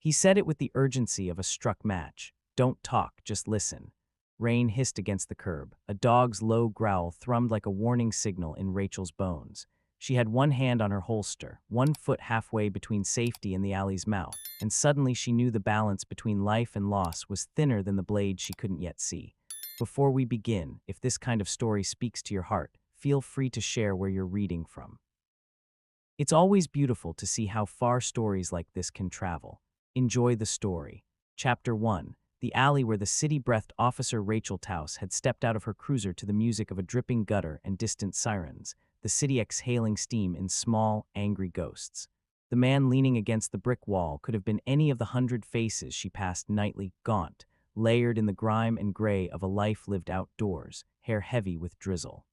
He said it with the urgency of a struck match. Don't talk, just listen. Rain hissed against the curb. A dog's low growl thrummed like a warning signal in Rachel's bones. She had one hand on her holster, one foot halfway between safety and the alley's mouth, and suddenly she knew the balance between life and loss was thinner than the blade she couldn't yet see. Before we begin, if this kind of story speaks to your heart, feel free to share where you're reading from. It's always beautiful to see how far stories like this can travel. Enjoy the story. Chapter 1. The alley where the city-breathed Officer Rachel Taus had stepped out of her cruiser to the music of a dripping gutter and distant sirens, the city exhaling steam in small, angry ghosts. The man leaning against the brick wall could have been any of the 100 faces she passed nightly, gaunt, layered in the grime and gray of a life lived outdoors, hair heavy with drizzle.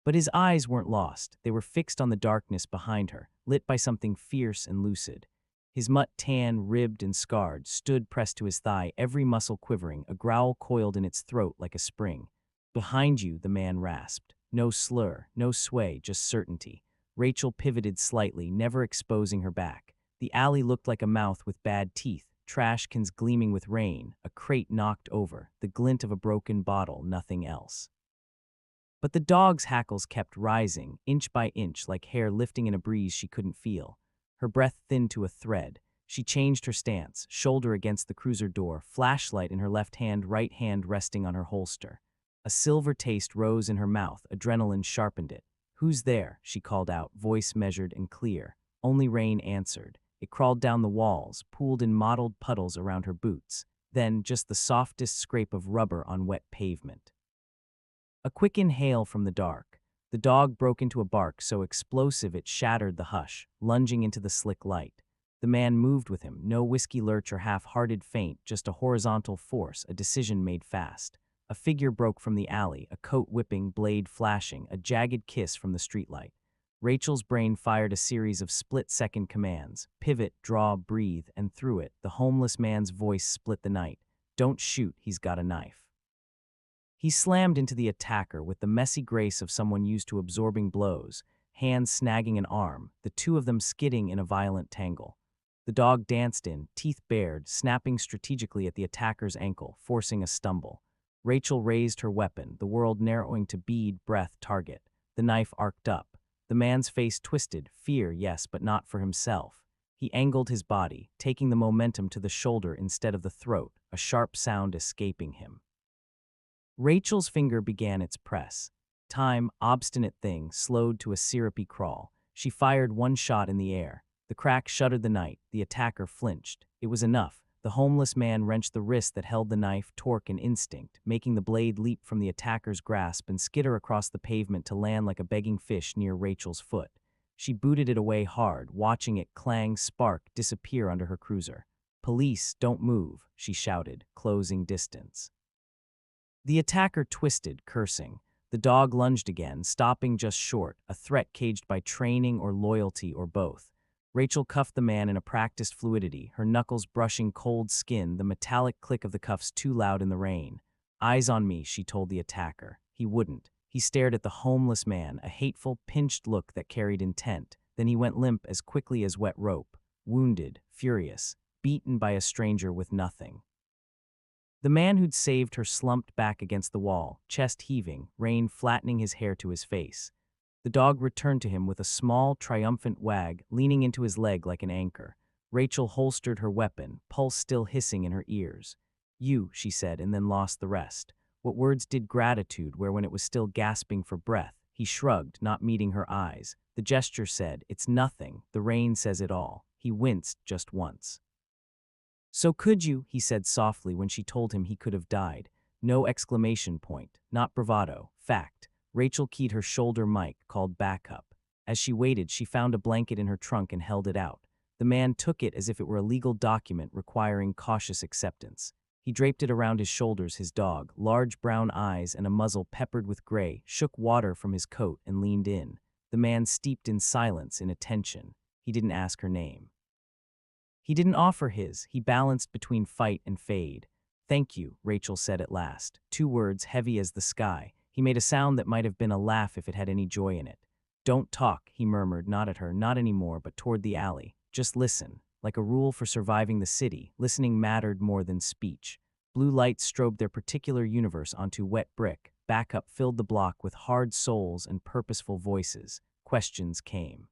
But his eyes weren't lost. They were fixed on the darkness behind her, lit by something fierce and lucid. His mutt, tan, ribbed, and scarred, stood pressed to his thigh, every muscle quivering, a growl coiled in its throat like a spring. Behind you, the man rasped. No slur, no sway, just certainty. Rachel pivoted slightly, never exposing her back. The alley looked like a mouth with bad teeth, trash cans gleaming with rain, a crate knocked over, the glint of a broken bottle, nothing else. But the dog's hackles kept rising, inch by inch, like hair lifting in a breeze she couldn't feel. Her breath thinned to a thread. She changed her stance, shoulder against the cruiser door, flashlight in her left hand, right hand resting on her holster. A silver taste rose in her mouth, adrenaline sharpened it. "Who's there?" she called out, voice measured and clear. Only rain answered. It crawled down the walls, pooled in mottled puddles around her boots. Then just the softest scrape of rubber on wet pavement. A quick inhale from the dark. The dog broke into a bark so explosive it shattered the hush, lunging into the slick light. The man moved with him, no whiskey lurch or half-hearted feint, just a horizontal force, a decision made fast. A figure broke from the alley, a coat whipping, blade flashing, a jagged kiss from the streetlight. Rachel's brain fired a series of split-second commands. Pivot, draw, breathe, and through it, the homeless man's voice split the night. "Don't shoot, he's got a knife." He slammed into the attacker with the messy grace of someone used to absorbing blows, hands snagging an arm, the two of them skidding in a violent tangle. The dog danced in, teeth bared, snapping strategically at the attacker's ankle, forcing a stumble. Rachel raised her weapon, the world narrowing to bead, breath, target. The knife arced up. The man's face twisted, fear, yes, but not for himself. He angled his body, taking the momentum to the shoulder instead of the throat, a sharp sound escaping him. Rachel's finger began its press. Time, obstinate thing, slowed to a syrupy crawl. She fired one shot in the air. The crack shuttered the night. The attacker flinched. It was enough. The homeless man wrenched the wrist that held the knife, torque and instinct, making the blade leap from the attacker's grasp and skitter across the pavement to land like a begging fish near Rachel's foot. She booted it away hard, watching it clang, spark, disappear under her cruiser. "Police, don't move," she shouted, closing distance. The attacker twisted, cursing. The dog lunged again, stopping just short, a threat caged by training or loyalty or both. Rachel cuffed the man in a practiced fluidity, her knuckles brushing cold skin, the metallic click of the cuffs too loud in the rain. "Eyes on me," she told the attacker. He wouldn't. He stared at the homeless man, a hateful, pinched look that carried intent. Then he went limp as quickly as wet rope, wounded, furious, beaten by a stranger with nothing. The man who'd saved her slumped back against the wall, chest heaving, rain flattening his hair to his face. The dog returned to him with a small, triumphant wag, leaning into his leg like an anchor. Rachel holstered her weapon, pulse still hissing in her ears. "You," she said, and then lost the rest. What words did gratitude where when it was still gasping for breath? He shrugged, not meeting her eyes. The gesture said, "It's nothing. The rain says it all." He winced just once. "So could you," he said softly when she told him he could have died. No exclamation point, not bravado, fact. Rachel keyed her shoulder mic, called backup. As she waited, she found a blanket in her trunk and held it out. The man took it as if it were a legal document requiring cautious acceptance. He draped it around his shoulders. His dog, large brown eyes and a muzzle peppered with gray, shook water from his coat and leaned in. The man steeped in silence, in attention. He didn't ask her name. He didn't offer his. He balanced between fight and fade. "Thank you," Rachel said at last. 2 words heavy as the sky. He made a sound that might have been a laugh if it had any joy in it. "Don't talk," he murmured, not at her, not anymore, but toward the alley. "Just listen." like a rule for surviving the city. Listening mattered more than speech. Blue lights strobed their particular universe onto wet brick. Backup filled the block with hard souls and purposeful voices. Questions came.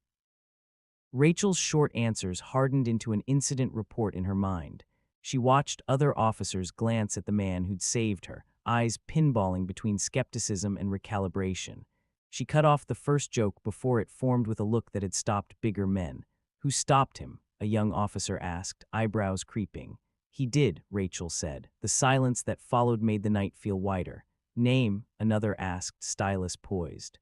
Rachel's short answers hardened into an incident report in her mind. She watched other officers glance at the man who'd saved her, eyes pinballing between skepticism and recalibration. She cut off the first joke before it formed with a look that had stopped bigger men. "Who stopped him?" a young officer asked, eyebrows creeping. "He did," Rachel said. The silence that followed made the night feel wider. "Name?" another asked, stylus poised.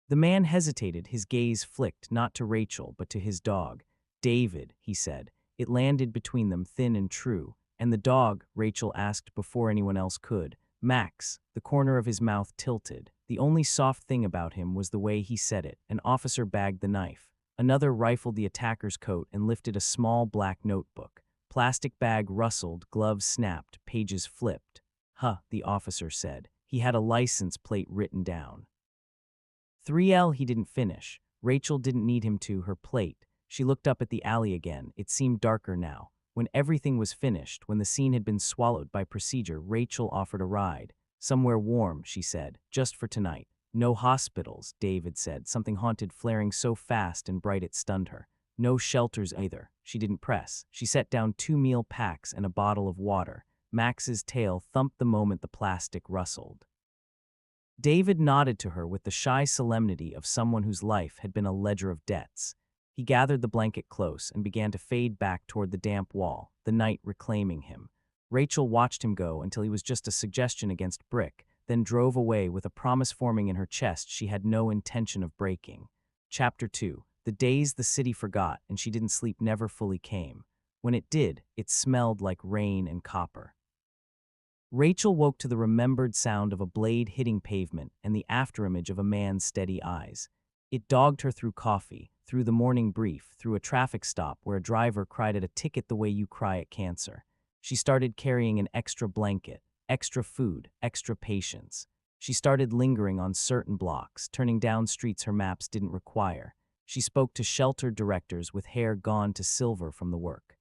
The man hesitated, his gaze flicked not to Rachel but to his dog. "David," he said. It landed between them, thin and true. "And the dog?" Rachel asked before anyone else could. "Max." The corner of his mouth tilted. The only soft thing about him was the way he said it. An officer bagged the knife. Another rifled the attacker's coat and lifted a small black notebook. Plastic bag rustled, gloves snapped, pages flipped. "Huh," the officer said. He had a license plate written down. 3L. He didn't finish. Rachel didn't need him to, her plate. She looked up at the alley again. It seemed darker now. When everything was finished, when the scene had been swallowed by procedure, Rachel offered a ride. "Somewhere warm," she said, "just for tonight." "No hospitals," David said, something haunted flaring so fast and bright it stunned her. "No shelters either." She didn't press. She set down 2 meal packs and a bottle of water. Max's tail thumped the moment the plastic rustled. David nodded to her with the shy solemnity of someone whose life had been a ledger of debts. He gathered the blanket close and began to fade back toward the damp wall, the night reclaiming him. Rachel watched him go until he was just a suggestion against brick, then drove away with a promise forming in her chest she had no intention of breaking. Chapter 2. The days the city forgot and she didn't sleep never fully came. When it did, it smelled like rain and copper. Rachel woke to the remembered sound of a blade hitting pavement and the afterimage of a man's steady eyes. It dogged her through coffee, through the morning brief, through a traffic stop where a driver cried at a ticket the way you cry at cancer. She started carrying an extra blanket, extra food, extra patience. She started lingering on certain blocks, turning down streets her maps didn't require. She spoke to sheltered directors with hair gone to silver from the work.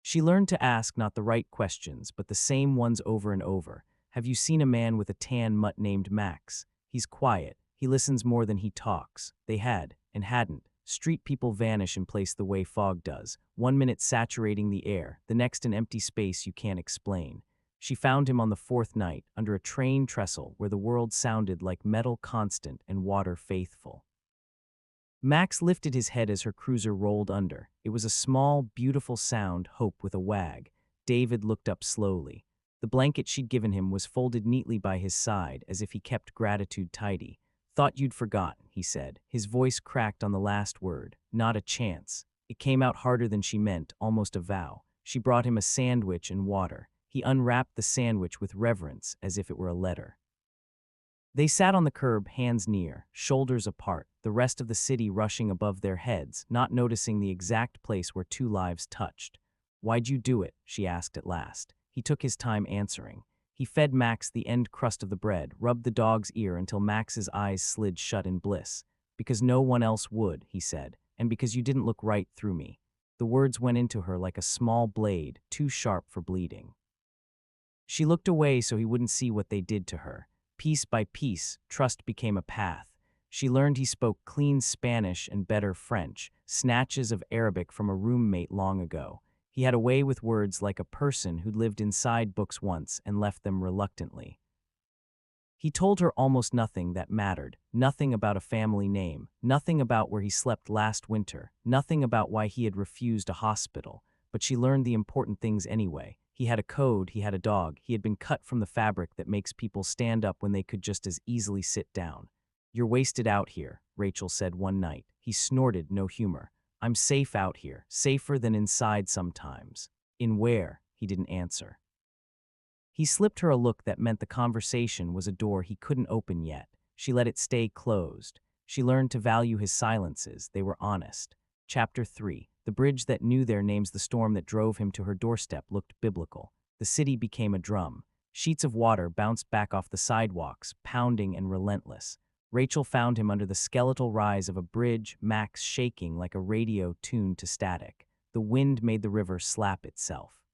She learned to ask not the right questions, but the same ones over and over. "Have you seen a man with a tan mutt named Max? He's quiet. He listens more than he talks." They had, and hadn't. Street people vanish in place the way fog does, 1 minute saturating the air, the next an empty space you can't explain. She found him on the 4th night, under a train trestle where the world sounded like metal constant and water faithful. Max lifted his head as her cruiser rolled under. It was a small, beautiful sound, hope with a wag. David looked up slowly. The blanket she'd given him was folded neatly by his side, as if he kept gratitude tidy. "Thought you'd forgotten," he said. His voice cracked on the last word. "Not a chance." It came out harder than she meant, almost a vow. She brought him a sandwich and water. He unwrapped the sandwich with reverence, as if it were a letter. They sat on the curb, hands near, shoulders apart, the rest of the city rushing above their heads, not noticing the exact place where 2 lives touched. "Why'd you do it?" she asked at last. He took his time answering. He fed Max the end crust of the bread, rubbed the dog's ear until Max's eyes slid shut in bliss. "Because no one else would," he said, "and because you didn't look right through me." The words went into her like a small blade, too sharp for bleeding. She looked away so he wouldn't see what they did to her. Piece by piece, trust became a path. She learned he spoke clean Spanish and better French, snatches of Arabic from a roommate long ago. He had a way with words like a person who'd lived inside books once and left them reluctantly. He told her almost nothing that mattered, nothing about a family name, nothing about where he slept last winter, nothing about why he had refused a hospital, but she learned the important things anyway. He had a code, he had a dog, he had been cut from the fabric that makes people stand up when they could just as easily sit down. "You're wasted out here," Rachel said one night. He snorted, no humor. "I'm safe out here, safer than inside sometimes." "In where?" He didn't answer. He slipped her a look that meant the conversation was a door he couldn't open yet. She let it stay closed. She learned to value his silences. They were honest. Chapter 3. The bridge that knew their names. The storm that drove him to her doorstep looked biblical. The city became a drum. Sheets of water bounced back off the sidewalks, pounding and relentless. Rachel found him under the skeletal rise of a bridge, Max shaking like a radio tuned to static. The wind made the river slap itself.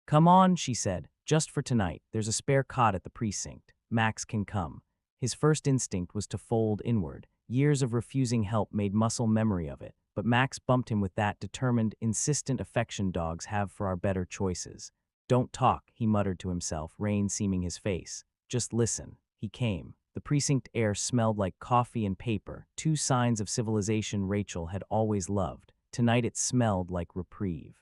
"Come on," she said. "Just for tonight. There's a spare cot at the precinct. Max can come." His first instinct was to fold inward. Years of refusing help made muscle memory of it, but Max bumped him with that determined, insistent affection dogs have for our better choices. "Don't talk," he muttered to himself, rain seaming his face. "Just listen." He came. The precinct air smelled like coffee and paper, two signs of civilization Rachel had always loved. Tonight it smelled like reprieve.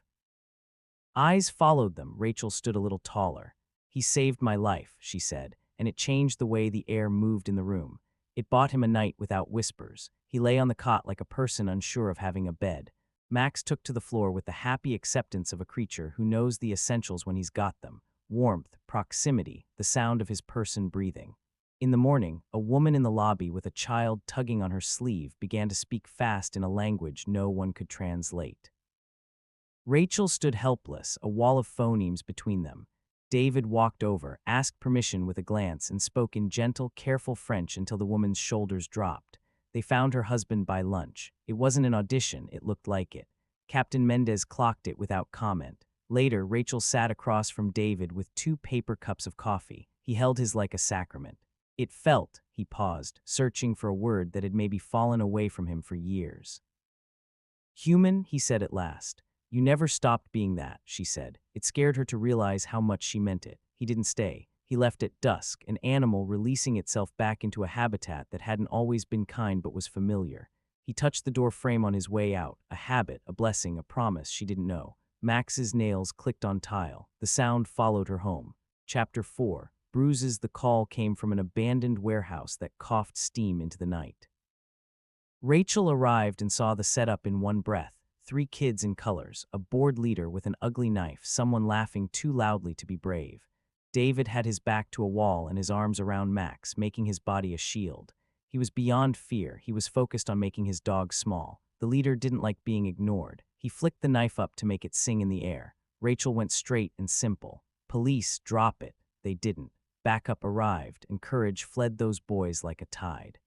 Eyes followed them. Rachel stood a little taller. "He saved my life," she said, and it changed the way the air moved in the room. It bought him a night without whispers. He lay on the cot like a person unsure of having a bed. Max took to the floor with the happy acceptance of a creature who knows the essentials when he's got them: warmth, proximity, the sound of his person breathing. In the morning, a woman in the lobby with a child tugging on her sleeve began to speak fast in a language no one could translate. Rachel stood helpless, a wall of phonemes between them. David walked over, asked permission with a glance, and spoke in gentle, careful French until the woman's shoulders dropped. They found her husband by lunch. It wasn't an audition, it looked like it. Captain Mendez clocked it without comment. Later, Rachel sat across from David with 2 paper cups of coffee. He held his like a sacrament. It felt, he paused, searching for a word that had maybe fallen away from him for years. "Human," he said at last. "You never stopped being that," she said. It scared her to realize how much she meant it. He didn't stay. He left at dusk, an animal releasing itself back into a habitat that hadn't always been kind but was familiar. He touched the door frame on his way out, a habit, a blessing, a promise she didn't know. Max's nails clicked on tile. The sound followed her home. Chapter 4. Bruises. The call came from an abandoned warehouse that coughed steam into the night. Rachel arrived and saw the setup in one breath. 3 kids in colors, a bored leader with an ugly knife, someone laughing too loudly to be brave. David had his back to a wall and his arms around Max, making his body a shield. He was beyond fear. He was focused on making his dog small. The leader didn't like being ignored. He flicked the knife up to make it sing in the air. Rachel went straight and simple. "Police, drop it." They didn't. Backup arrived, and courage fled those boys like a tide.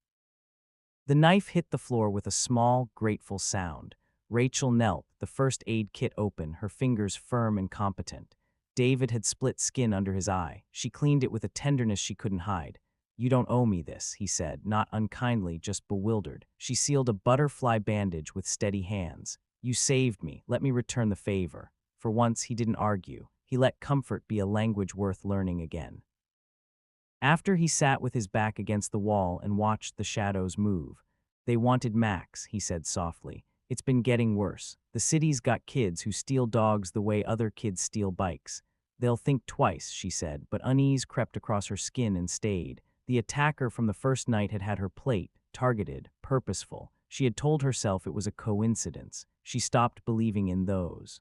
The knife hit the floor with a small, grateful sound. Rachel knelt, the first aid kit open, her fingers firm and competent. David had split skin under his eye. She cleaned it with a tenderness she couldn't hide. "You don't owe me this," he said, not unkindly, just bewildered. She sealed a butterfly bandage with steady hands. "You saved me. Let me return the favor." For once, he didn't argue. He let comfort be a language worth learning again. After he sat with his back against the wall and watched the shadows move. "They wanted Max," he said softly. "It's been getting worse. The city's got kids who steal dogs the way other kids steal bikes. They'll think twice," she said, but unease crept across her skin and stayed. The attacker from the first night had had her plate, targeted, purposeful. She had told herself it was a coincidence. She stopped believing in those.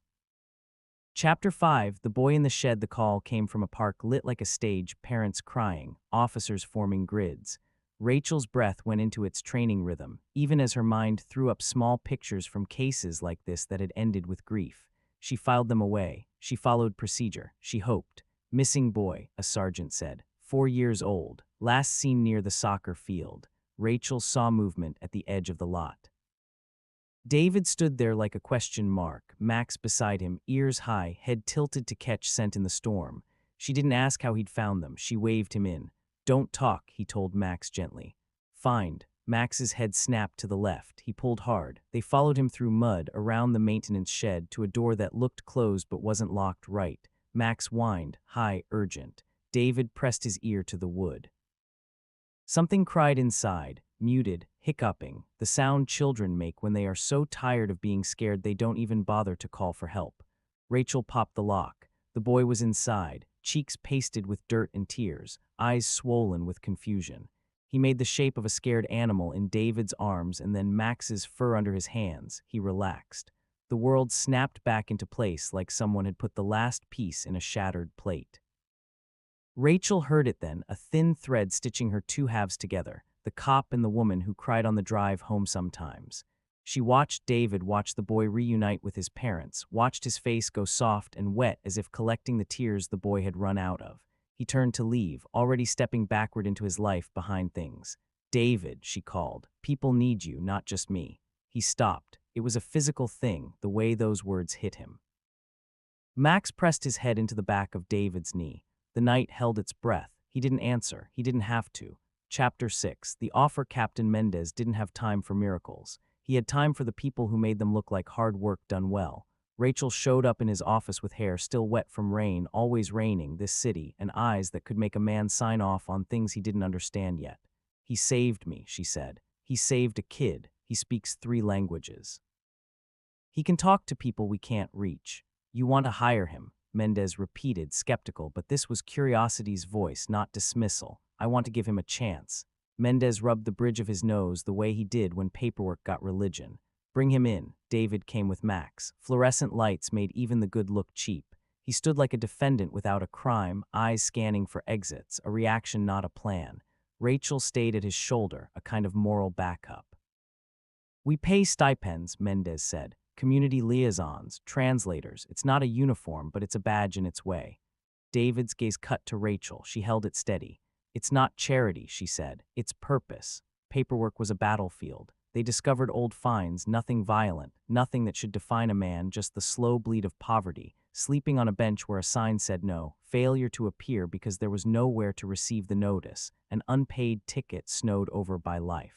Chapter 5. The boy in the shed. The call came from a park lit like a stage, parents crying, officers forming grids. Rachel's breath went into its training rhythm, even as her mind threw up small pictures from cases like this that had ended with grief. She filed them away. She followed procedure. She hoped. "Missing boy," a sergeant said. 4 years old. Last seen near the soccer field. Rachel saw movement at the edge of the lot. David stood there like a question mark, Max beside him, ears high, head tilted to catch scent in the storm. She didn't ask how he'd found them. She waved him in. "Don't talk," he told Max gently. "Find." Max's head snapped to the left. He pulled hard. They followed him through mud, around the maintenance shed, to a door that looked closed but wasn't locked right. Max whined, high, urgent. David pressed his ear to the wood. Something cried inside, muted, hiccuping, the sound children make when they are so tired of being scared they don't even bother to call for help. Rachel popped the lock. The boy was inside, cheeks pasted with dirt and tears, eyes swollen with confusion. He made the shape of a scared animal in David's arms and then Max's fur under his hands. He relaxed. The world snapped back into place like someone had put the last piece in a shattered plate. Rachel heard it then, a thin thread stitching her 2 halves together, the cop and the woman who cried on the drive home sometimes. She watched David watch the boy reunite with his parents, watched his face go soft and wet as if collecting the tears the boy had run out of. He turned to leave, already stepping backward into his life behind things. "David," she called, "people need you, not just me." He stopped. It was a physical thing, the way those words hit him. Max pressed his head into the back of David's knee. The night held its breath. He didn't answer. He didn't have to. Chapter 6. The offer. Captain Mendez didn't have time for miracles. He had time for the people who made them look like hard work done well. Rachel showed up in his office with hair still wet from rain, always raining, this city, and eyes that could make a man sign off on things he didn't understand yet. He saved me, she said. He saved a kid. He speaks 3 languages. He can talk to people we can't reach. You want to hire him, Mendez repeated, skeptical, but this was curiosity's voice, not dismissal. I want to give him a chance. Mendez rubbed the bridge of his nose the way he did when paperwork got religion. Bring him in. David came with Max. Fluorescent lights made even the good look cheap. He stood like a defendant without a crime, eyes scanning for exits, a reaction not a plan. Rachel stayed at his shoulder, a kind of moral backup. We pay stipends, Mendez said. Community liaisons, translators. It's not a uniform, but it's a badge in its way. David's gaze cut to Rachel. She held it steady. It's not charity, she said. It's purpose. Paperwork was a battlefield. They discovered old finds, nothing violent, nothing that should define a man, just the slow bleed of poverty, sleeping on a bench where a sign said no, failure to appear because there was nowhere to receive the notice, an unpaid ticket snowed over by life.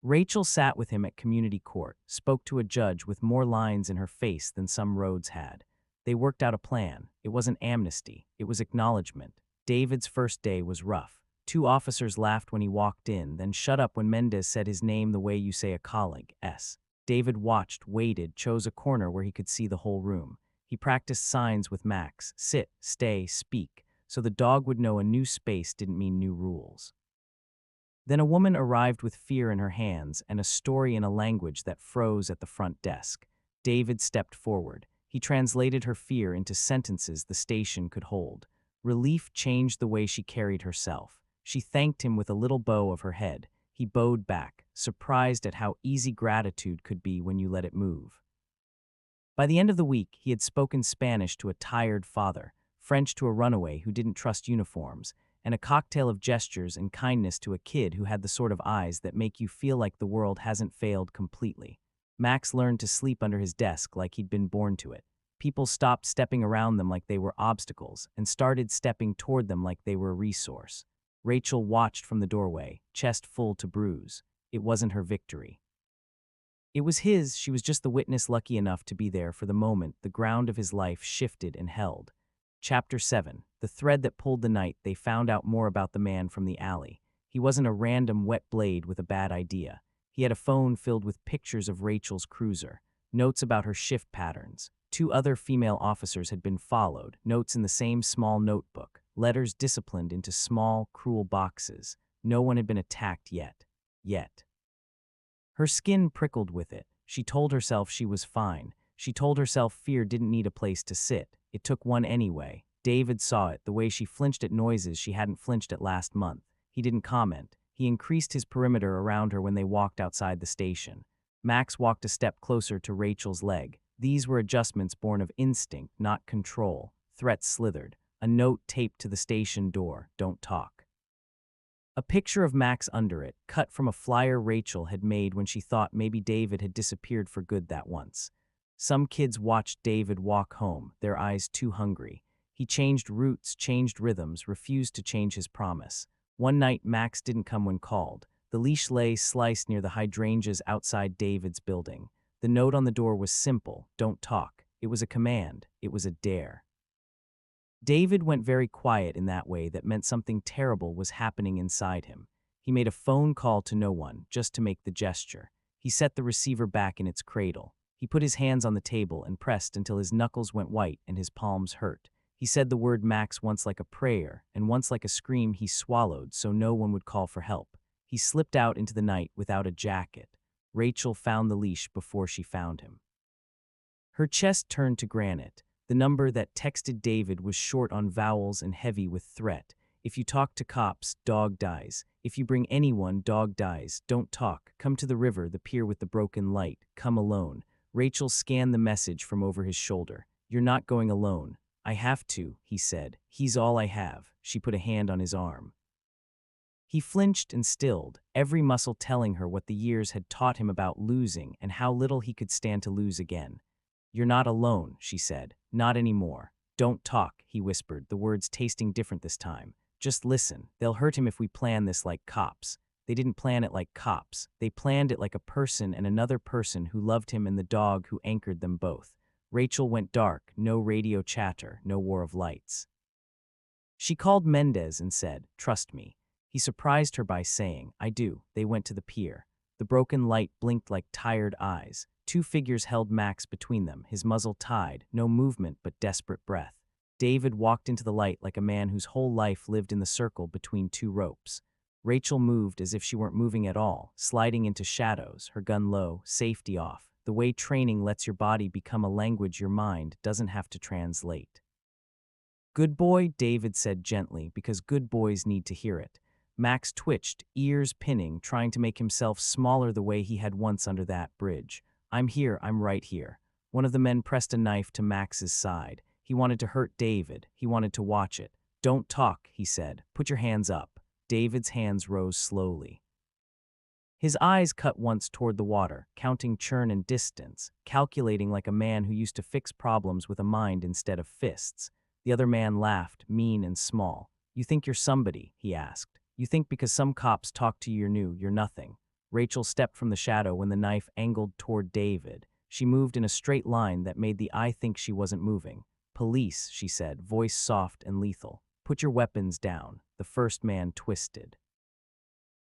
Rachel sat with him at community court, spoke to a judge with more lines in her face than some roads had. They worked out a plan. It wasn't amnesty. It was acknowledgement. David's first day was rough. 2 officers laughed when he walked in, then shut up when Mendez said his name the way you say a colleague, S. David watched, waited, chose a corner where he could see the whole room. He practiced signs with Max, sit, stay, speak, so the dog would know a new space didn't mean new rules. Then a woman arrived with fear in her hands and a story in a language that froze at the front desk. David stepped forward. He translated her fear into sentences the station could hold. Relief changed the way she carried herself. She thanked him with a little bow of her head. He bowed back, surprised at how easy gratitude could be when you let it move. By the end of the week, he had spoken Spanish to a tired father, French to a runaway who didn't trust uniforms, and a cocktail of gestures and kindness to a kid who had the sort of eyes that make you feel like the world hasn't failed completely. Max learned to sleep under his desk like he'd been born to it. People stopped stepping around them like they were obstacles and started stepping toward them like they were a resource. Rachel watched from the doorway, chest full to bruise. It wasn't her victory. It was his. She was just the witness lucky enough to be there for the moment the ground of his life shifted and held. Chapter 7. The thread that pulled the night. They found out more about the man from the alley. He wasn't a random wet blade with a bad idea. He had a phone filled with pictures of Rachel's cruiser, notes about her shift patterns. 2 other female officers had been followed, notes in the same small notebook, letters disciplined into small, cruel boxes. No one had been attacked yet. Her skin prickled with it. She told herself she was fine. She told herself fear didn't need a place to sit. It took one anyway. David saw it, the way she flinched at noises she hadn't flinched at last month. He didn't comment. He increased his perimeter around her when they walked outside the station. Max walked a step closer to Rachel's leg. These were adjustments born of instinct, not control. Threats slithered. A note taped to the station door, "Don't talk." A picture of Max under it, cut from a flyer Rachel had made when she thought maybe David had disappeared for good that once. Some kids watched David walk home, their eyes too hungry. He changed routes, changed rhythms, refused to change his promise. One night, Max didn't come when called. The leash lay sliced near the hydrangeas outside David's building. The note on the door was simple, "Don't talk." It was a command. It was a dare. David went very quiet in that way that meant something terrible was happening inside him. He made a phone call to no one, just to make the gesture. He set the receiver back in its cradle. He put his hands on the table and pressed until his knuckles went white and his palms hurt. He said the word Max once like a prayer, and once like a scream he swallowed so no one would call for help. He slipped out into the night without a jacket. Rachel found the leash before she found him. Her chest turned to granite. The number that texted David was short on vowels and heavy with threat. If you talk to cops, dog dies. If you bring anyone, dog dies. Don't talk. Come to the river, the pier with the broken light. Come alone. Rachel scanned the message from over his shoulder. You're not going alone. I have to, he said. He's all I have. She put a hand on his arm. He flinched and stilled, every muscle telling her what the years had taught him about losing and how little he could stand to lose again. "You're not alone," she said. "Not anymore. Don't talk," he whispered, the words tasting different this time. "Just listen. They'll hurt him if we plan this like cops." They didn't plan it like cops. They planned it like a person and another person who loved him and the dog who anchored them both. Rachel went dark, no radio chatter, no war of lights. She called Mendez and said, "Trust me." He surprised her by saying, "I do." They went to the pier. The broken light blinked like tired eyes. Two figures held Max between them, his muzzle tied, no movement but desperate breath. David walked into the light like a man whose whole life lived in the circle between two ropes. Rachel moved as if she weren't moving at all, sliding into shadows, her gun low, safety off, the way training lets your body become a language your mind doesn't have to translate. "Good boy," David said gently, because good boys need to hear it. Max twitched, ears pinning, trying to make himself smaller the way he had once under that bridge. "I'm here, I'm right here." One of the men pressed a knife to Max's side. He wanted to hurt David. He wanted to watch it. "Don't talk," he said. "Put your hands up." David's hands rose slowly. His eyes cut once toward the water, counting churn and distance, calculating like a man who used to fix problems with a mind instead of fists. The other man laughed, mean and small. "You think you're somebody?" he asked. "You think because some cops talk to you you're nothing." Rachel stepped from the shadow when the knife angled toward David. She moved in a straight line that made the eye think she wasn't moving. "Police," she said, voice soft and lethal. "Put your weapons down." The first man twisted.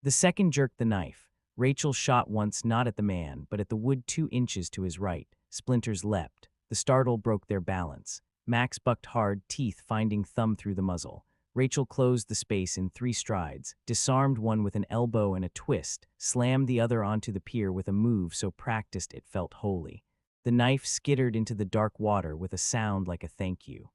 The second jerked the knife. Rachel shot once not at the man, but at the wood 2 inches to his right. Splinters leapt. The startle broke their balance. Max bucked hard, teeth finding thumb through the muzzle. Rachel closed the space in 3 strides, disarmed one with an elbow and a twist, slammed the other onto the pier with a move so practiced it felt holy. The knife skittered into the dark water with a sound like a thank you.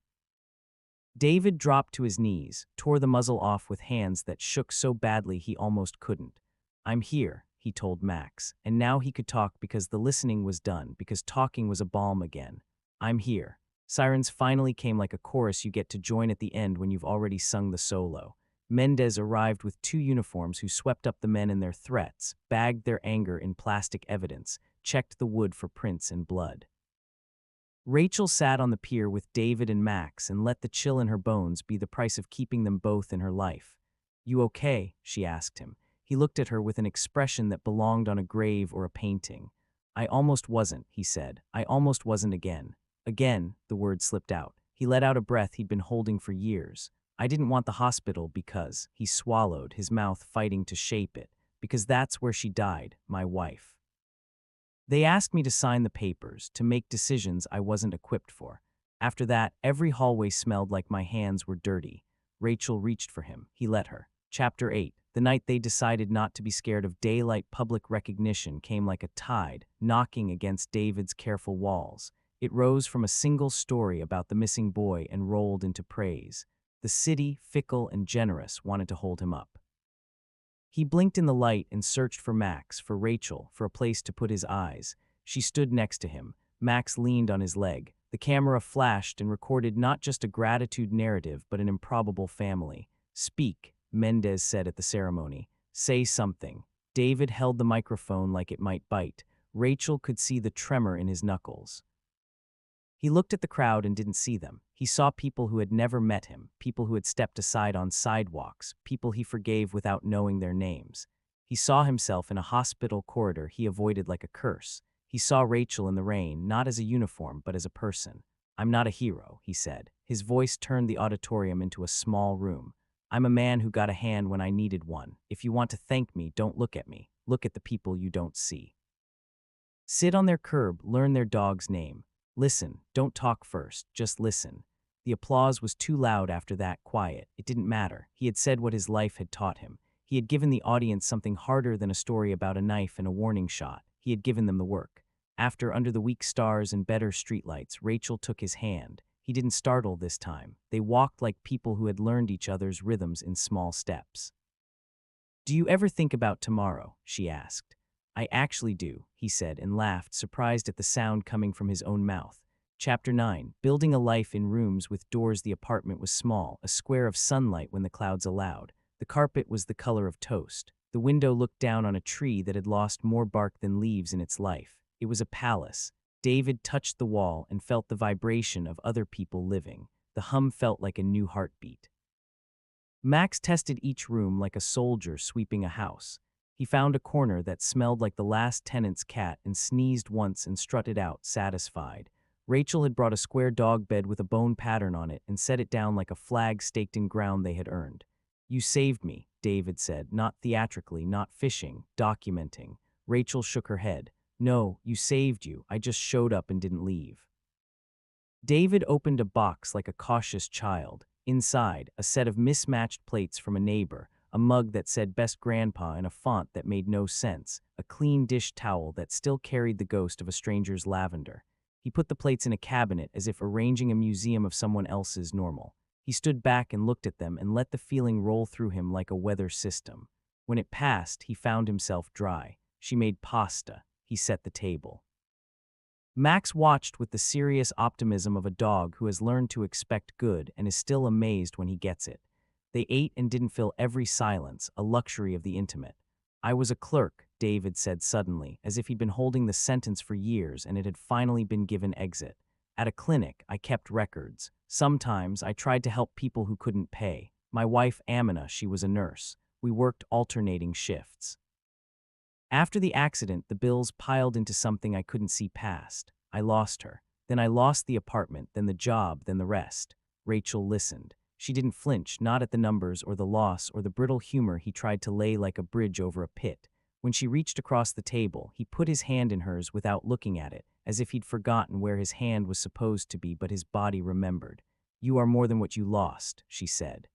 David dropped to his knees, tore the muzzle off with hands that shook so badly he almost couldn't. "I'm here," he told Max, and now he could talk because the listening was done, because talking was a balm again. "I'm here." Sirens finally came like a chorus you get to join at the end when you've already sung the solo. Mendez arrived with 2 uniforms who swept up the men in their threats, bagged their anger in plastic evidence, checked the wood for prints and blood. Rachel sat on the pier with David and Max and let the chill in her bones be the price of keeping them both in her life. "You okay?" she asked him. He looked at her with an expression that belonged on a grave or a painting. "I almost wasn't," he said. "I almost wasn't again." Again, the word slipped out. He let out a breath he'd been holding for years. "I didn't want the hospital because," he swallowed, his mouth fighting to shape it, "because that's where she died, my wife. They asked me to sign the papers, to make decisions I wasn't equipped for. After that, every hallway smelled like my hands were dirty." Rachel reached for him. He let her. Chapter 8. The night they decided not to be scared of daylight, public recognition came like a tide, knocking against David's careful walls. It rose from a single story about the missing boy and rolled into praise. The city, fickle and generous, wanted to hold him up. He blinked in the light and searched for Max, for Rachel, for a place to put his eyes. She stood next to him. Max leaned on his leg. The camera flashed and recorded not just a gratitude narrative, but an improbable family. "Speak," Mendez said at the ceremony. "Say something." David held the microphone like it might bite. Rachel could see the tremor in his knuckles. He looked at the crowd and didn't see them. He saw people who had never met him, people who had stepped aside on sidewalks, people he forgave without knowing their names. He saw himself in a hospital corridor he avoided like a curse. He saw Rachel in the rain, not as a uniform, but as a person. "I'm not a hero," he said. His voice turned the auditorium into a small room. "I'm a man who got a hand when I needed one. If you want to thank me, don't look at me. Look at the people you don't see. Sit on their curb, learn their dog's name. Listen, don't talk first, just listen." The applause was too loud after that, quiet. It didn't matter. He had said what his life had taught him. He had given the audience something harder than a story about a knife and a warning shot. He had given them the work. After Under the Weak Stars and Better Streetlights, Rachel took his hand. He didn't startle this time. They walked like people who had learned each other's rhythms in small steps. "Do you ever think about tomorrow?" she asked. "I actually do," he said and laughed, surprised at the sound coming from his own mouth. Chapter 9. Building a life in rooms with doors. The apartment was small, a square of sunlight when the clouds allowed. The carpet was the color of toast. The window looked down on a tree that had lost more bark than leaves in its life. It was a palace. David touched the wall and felt the vibration of other people living. The hum felt like a new heartbeat. Max tested each room like a soldier sweeping a house. He found a corner that smelled like the last tenant's cat and sneezed once and strutted out, satisfied. Rachel had brought a square dog bed with a bone pattern on it and set it down like a flag staked in ground they had earned. "You saved me," David said, not theatrically, not fishing, documenting. Rachel shook her head. "No, you saved you. I just showed up and didn't leave." David opened a box like a cautious child. Inside, a set of mismatched plates from a neighbor, a mug that said "Best Grandpa" in a font that made no sense, a clean dish towel that still carried the ghost of a stranger's lavender. He put the plates in a cabinet as if arranging a museum of someone else's normal. He stood back and looked at them and let the feeling roll through him like a weather system. When it passed, he found himself dry. She made pasta. He set the table. Max watched with the serious optimism of a dog who has learned to expect good and is still amazed when he gets it. They ate and didn't fill every silence, a luxury of the intimate. "I was a clerk," David said suddenly, as if he'd been holding the sentence for years and it had finally been given exit. "At a clinic, I kept records. Sometimes I tried to help people who couldn't pay. My wife, Amina, she was a nurse. We worked alternating shifts. After the accident, the bills piled into something I couldn't see past. I lost her. Then I lost the apartment, then the job, then the rest." Rachel listened. She didn't flinch, not at the numbers or the loss or the brittle humor he tried to lay like a bridge over a pit. When she reached across the table, he put his hand in hers without looking at it, as if he'd forgotten where his hand was supposed to be, but his body remembered. "You are more than what you lost," she said.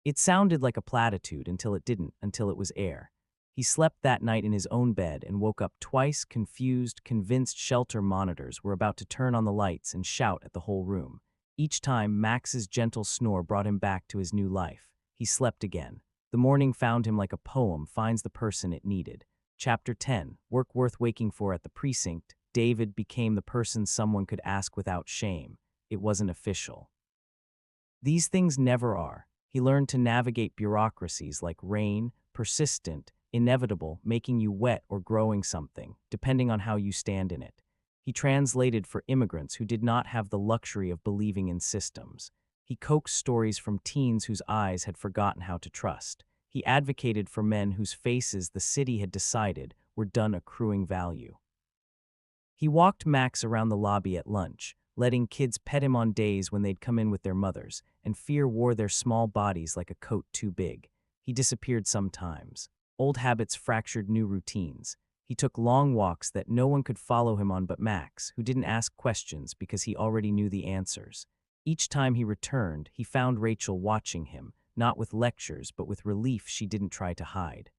It sounded like a platitude until it didn't, until it was air. He slept that night in his own bed and woke up twice, confused, convinced shelter monitors were about to turn on the lights and shout at the whole room. Each time, Max's gentle snore brought him back to his new life. He slept again. The morning found him like a poem finds the person it needed. Chapter 10, Work Worth Waking For. At the precinct, David became the person someone could ask without shame. It wasn't official. These things never are. He learned to navigate bureaucracies like rain, persistent, inevitable, making you wet or growing something, depending on how you stand in it. He translated for immigrants who did not have the luxury of believing in systems. He coaxed stories from teens whose eyes had forgotten how to trust. He advocated for men whose faces the city had decided were done accruing value. He walked Max around the lobby at lunch, letting kids pet him on days when they'd come in with their mothers, and fear wore their small bodies like a coat too big. He disappeared sometimes. Old habits fractured new routines. He took long walks that no one could follow him on but Max, who didn't ask questions because he already knew the answers. Each time he returned, he found Rachel watching him, not with lectures but with relief she didn't try to hide.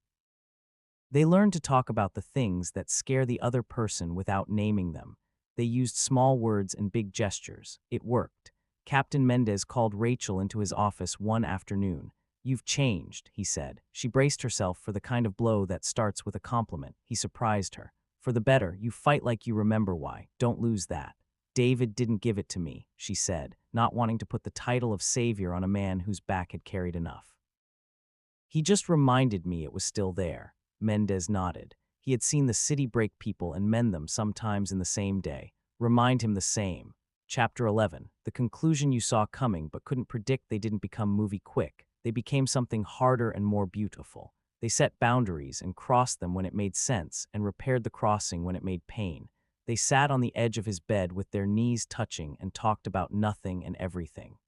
They learned to talk about the things that scare the other person without naming them. They used small words and big gestures. It worked. Captain Mendez called Rachel into his office one afternoon. "You've changed," he said. She braced herself for the kind of blow that starts with a compliment. He surprised her. "For the better, you fight like you remember why. Don't lose that." "David didn't give it to me," she said, not wanting to put the title of savior on a man whose back had carried enough. "He just reminded me it was still there." Mendez nodded. He had seen the city break people and mend them sometimes in the same day. Remind him the same. Chapter 11. The conclusion you saw coming but couldn't predict. They didn't become movie quick. They became something harder and more beautiful. They set boundaries and crossed them when it made sense and repaired the crossing when it made pain. They sat on the edge of his bed with their knees touching and talked about nothing and everything.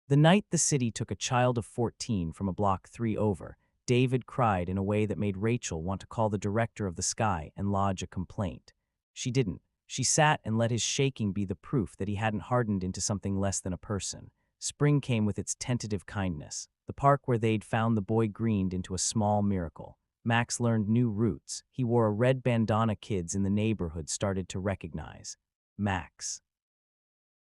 The night the city took a child of 14 from a block 3 over, David cried in a way that made Rachel want to call the director of the Sky and lodge a complaint. She didn't. She sat and let his shaking be the proof that he hadn't hardened into something less than a person. Spring came with its tentative kindness. The park where they'd found the boy greened into a small miracle. Max learned new routes. He wore a red bandana kids in the neighborhood started to recognize. Max.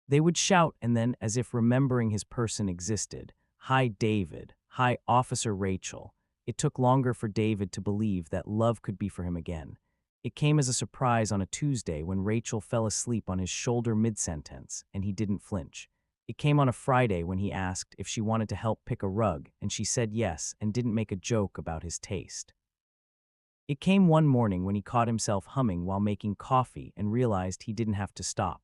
They would shout and then, as if remembering his person existed, "Hi, David. Hi, Officer Rachel." It took longer for David to believe that love could be for him again. It came as a surprise on a Tuesday when Rachel fell asleep on his shoulder mid-sentence, and he didn't flinch. It came on a Friday when he asked if she wanted to help pick a rug, and she said yes and didn't make a joke about his taste. It came one morning when he caught himself humming while making coffee and realized he didn't have to stop.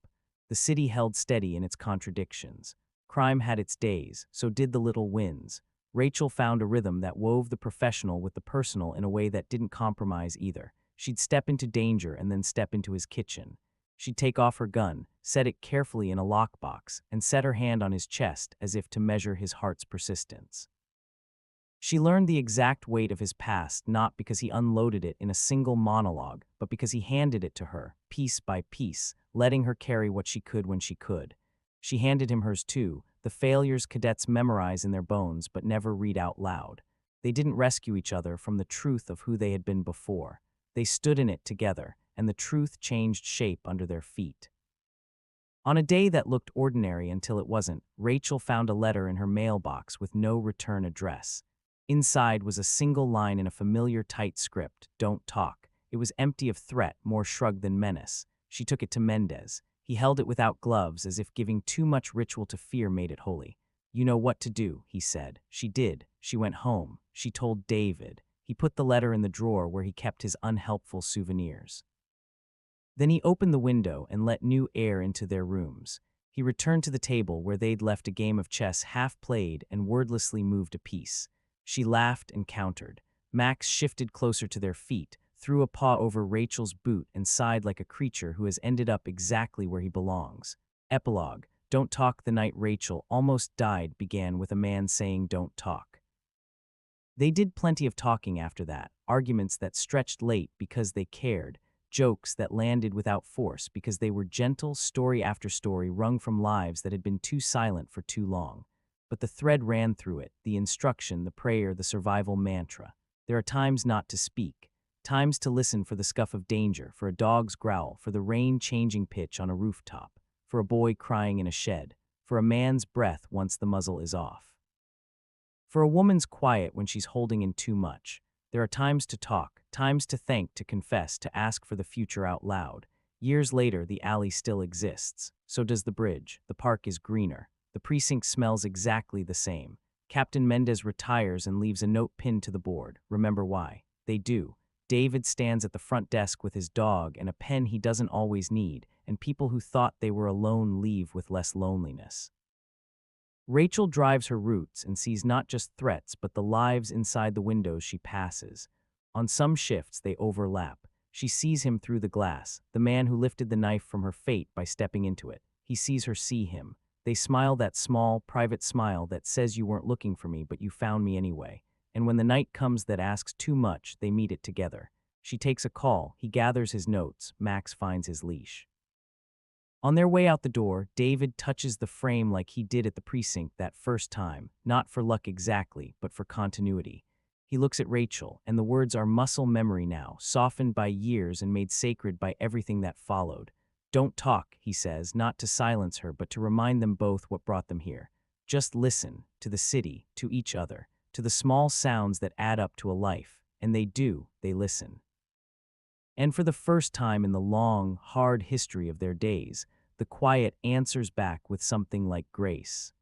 The city held steady in its contradictions. Crime had its days, so did the little wins. Rachel found a rhythm that wove the professional with the personal in a way that didn't compromise either. She'd step into danger and then step into his kitchen. She'd take off her gun, set it carefully in a lockbox, and set her hand on his chest as if to measure his heart's persistence. She learned the exact weight of his past not because he unloaded it in a single monologue, but because he handed it to her, piece by piece, letting her carry what she could when she could. She handed him hers too, the failures cadets memorize in their bones but never read out loud. They didn't rescue each other from the truth of who they had been before. They stood in it together, and the truth changed shape under their feet. On a day that looked ordinary until it wasn't, Rachel found a letter in her mailbox with no return address. Inside was a single line in a familiar tight script, "Don't talk." It was empty of threat, more shrug than menace. She took it to Mendez. He held it without gloves, as if giving too much ritual to fear made it holy. "You know what to do," he said. She did. She went home. She told David. He put the letter in the drawer where he kept his unhelpful souvenirs. Then he opened the window and let new air into their rooms. He returned to the table where they'd left a game of chess half played and wordlessly moved a piece. She laughed and countered. Max shifted closer to their feet, threw a paw over Rachel's boot and sighed like a creature who has ended up exactly where he belongs. Epilogue. Don't talk. The night Rachel almost died began with a man saying don't talk. They did plenty of talking after that, arguments that stretched late because they cared, jokes that landed without force because they were gentle, story after story wrung from lives that had been too silent for too long. But the thread ran through it, the instruction, the prayer, the survival mantra. There are times not to speak, times to listen for the scuff of danger, for a dog's growl, for the rain-changing pitch on a rooftop, for a boy crying in a shed, for a man's breath once the muzzle is off. For a woman's quiet when she's holding in too much. There are times to talk, times to thank, to confess, to ask for the future out loud. Years later, the alley still exists. So does the bridge. The park is greener. The precinct smells exactly the same. Captain Mendez retires and leaves a note pinned to the board. Remember why. They do. David stands at the front desk with his dog and a pen he doesn't always need, and people who thought they were alone leave with less loneliness. Rachel drives her routes and sees not just threats but the lives inside the windows she passes. On some shifts they overlap. She sees him through the glass, the man who lifted the knife from her fate by stepping into it. He sees her see him. They smile, that small, private smile that says you weren't looking for me but you found me anyway. And when the night comes that asks too much, they meet it together. She takes a call, he gathers his notes, Max finds his leash. On their way out the door, David touches the frame like he did at the precinct that first time, not for luck exactly, but for continuity. He looks at Rachel, and the words are muscle memory now, softened by years and made sacred by everything that followed. Don't talk, he says, not to silence her, but to remind them both what brought them here. Just listen, to the city, to each other, to the small sounds that add up to a life. And they do, they listen. And for the first time in the long, hard history of their days, the quiet answers back with something like grace.